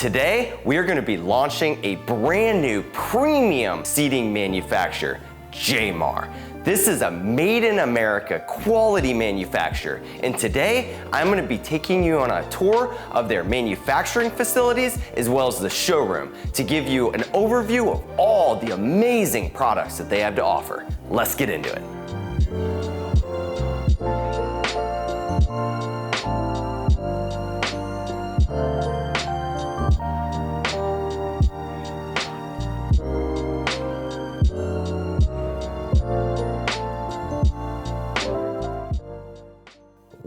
Today, we are going to be launching a brand new premium seating manufacturer, Jaymar. This is a made in America quality manufacturer, and today I'm going to be taking you on a tour of their manufacturing facilities as well as the showroom to give you an overview of all the amazing products that they have to offer. Let's get into it.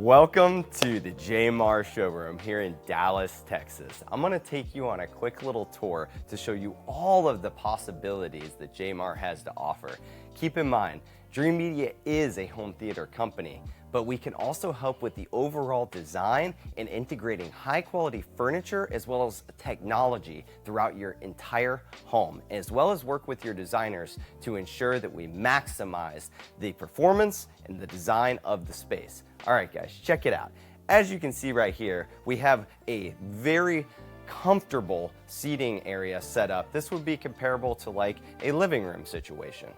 Welcome to the Jaymar showroom here in Dallas, Texas. I'm going to take you on a quick little tour to show you all of the possibilities that Jaymar has to offer. Keep in mind, Dreamedia is a home theater company, but we can also help with the overall design and integrating high quality furniture as well as technology throughout your entire home, as well as work with your designers to ensure that we maximize the performance and the design of the space. All right guys, check it out. As you can see right here, we have a very comfortable seating area set up. This would be comparable to like a living room situation.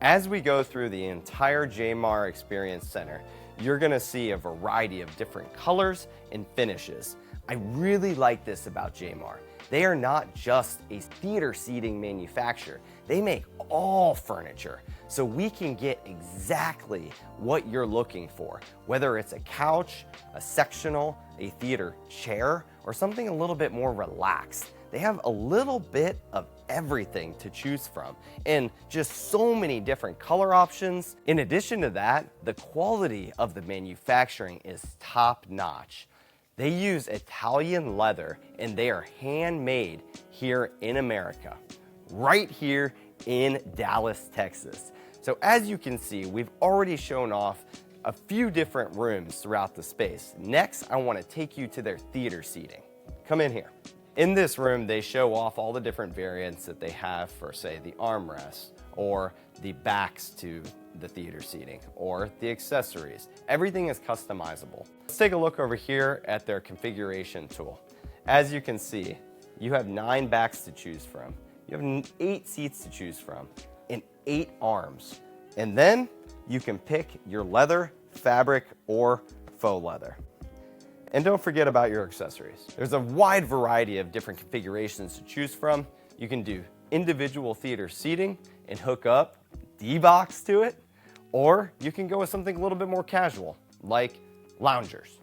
As we go through the entire Jaymar Experience Center, you're gonna see a variety of different colors and finishes. I really like this about Jaymar. They are not just a theater seating manufacturer. They make all furniture, so we can get exactly what you're looking for, whether it's a couch, a sectional, a theater chair, or something a little bit more relaxed. They have a little bit of everything to choose from and just so many different color options. In addition to that, the quality of the manufacturing is top notch. They use Italian leather and they are handmade here in America, right here in Dallas, Texas. So as you can see, we've already shown off a few different rooms throughout the space. Next, I want to take you to their theater seating. Come in here. In this room, they show off all the different variants that they have for, say, the armrests or the backs to the theater seating or the accessories. Everything is customizable. Let's take a look over here at their configuration tool. As you can see, you have 9 backs to choose from. You have 8 seats to choose from and 8 arms. And then you can pick your leather, fabric, or faux leather. And don't forget about your accessories. There's a wide variety of different configurations to choose from. You can do individual theater seating and hook up D-box to it, or you can go with something a little bit more casual, like loungers.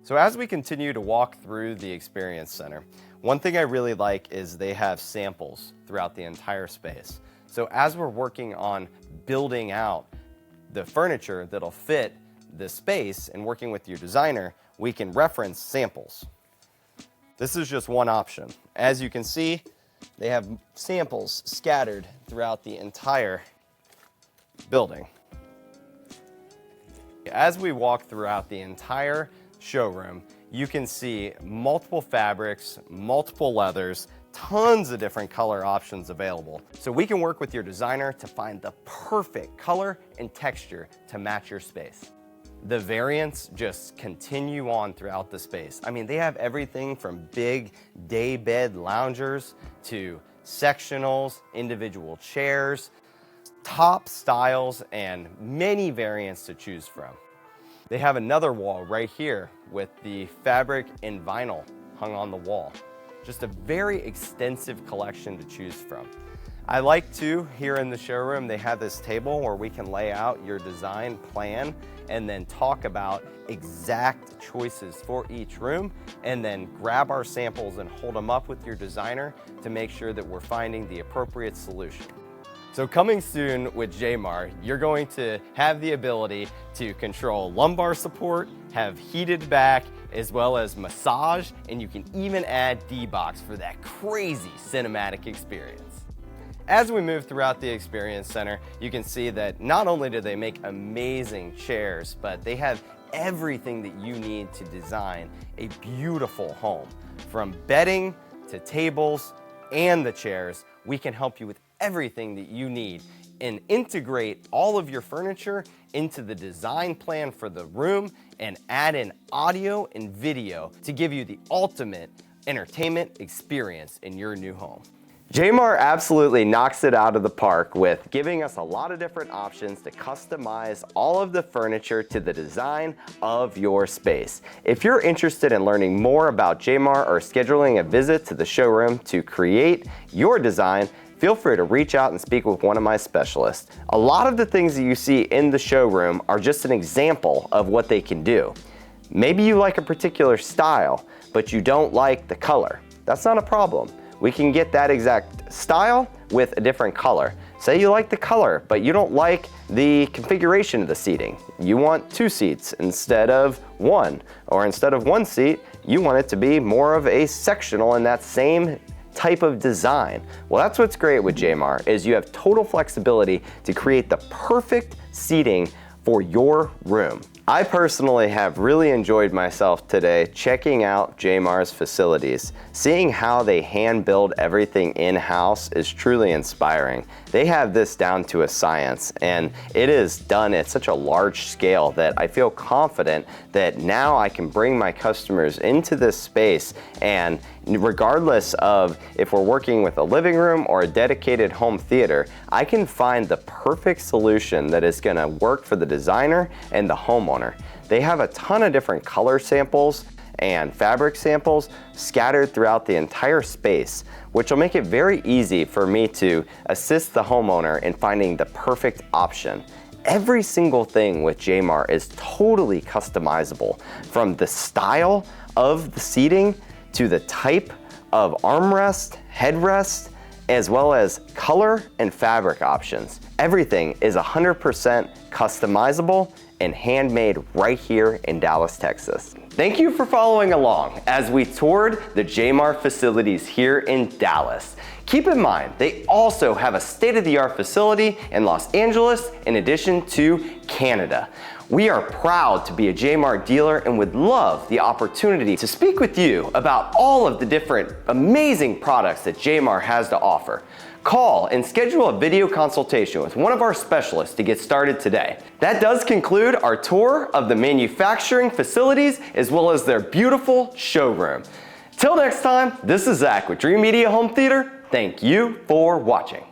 So as we continue to walk through the Experience Center, one thing I really like is they have samples throughout the entire space. So as we're working on building out the furniture that'll fit the space and working with your designer, we can reference samples. This is just one option. As you can see, they have samples scattered throughout the entire building. As we walk throughout the entire showroom, you can see multiple fabrics, multiple leathers, tons of different color options available. So we can work with your designer to find the perfect color and texture to match your space. The variants just continue on throughout the space. I mean, they have everything from big day bed loungers to sectionals, individual chairs, top styles, and many variants to choose from. They have another wall right here with the fabric and vinyl hung on the wall. Just a very extensive collection to choose from. I like to, here in the showroom, they have this table where we can lay out your design plan and then talk about exact choices for each room and then grab our samples and hold them up with your designer to make sure that we're finding the appropriate solution. So coming soon with Jaymar, you're going to have the ability to control lumbar support, have heated back, as well as massage, and you can even add D-box for that crazy cinematic experience. As we move throughout the Experience Center, you can see that not only do they make amazing chairs, but they have everything that you need to design a beautiful home. From bedding to tables and the chairs, we can help you with everything that you need and integrate all of your furniture into the design plan for the room and add in audio and video to give you the ultimate entertainment experience in your new home. Jaymar absolutely knocks it out of the park with giving us a lot of different options to customize all of the furniture to the design of your space. If you're interested in learning more about Jaymar or scheduling a visit to the showroom to create your design, feel free to reach out and speak with one of my specialists. A lot of the things that you see in the showroom are just an example of what they can do. Maybe you like a particular style, but you don't like the color. That's not a problem. We can get that exact style with a different color. Say you like the color, but you don't like the configuration of the seating. You want 2 seats instead of 1, or instead of 1 seat, you want it to be more of a sectional in that same type of design. Well, that's what's great with Jaymar, is you have total flexibility to create the perfect seating for your room. I personally have really enjoyed myself today checking out Jaymar's facilities. Seeing how they hand build everything in-house is truly inspiring. They have this down to a science, and it is done at such a large scale that I feel confident that now I can bring my customers into this space, and regardless of if we're working with a living room or a dedicated home theater, I can find the perfect solution that is going to work for the designer and the homeowner. They have a ton of different color samples and fabric samples scattered throughout the entire space, which will make it very easy for me to assist the homeowner in finding the perfect option. Every single thing with Jaymar is totally customizable, from the style of the seating to the type of armrest, headrest, as well as color and fabric options. Everything is 100% customizable and handmade right here in Dallas, Texas. Thank you for following along as we toured the Jaymar facilities here in Dallas. Keep in mind, they also have a state-of-the-art facility in Los Angeles in addition to Canada. We are proud to be a Jaymar dealer and would love the opportunity to speak with you about all of the different amazing products that Jaymar has to offer. Call and schedule a video consultation with one of our specialists to get started today. That does conclude our tour of the manufacturing facilities as well as their beautiful showroom. Till next time, this is Zach with Dreamedia Home Theater. Thank you for watching.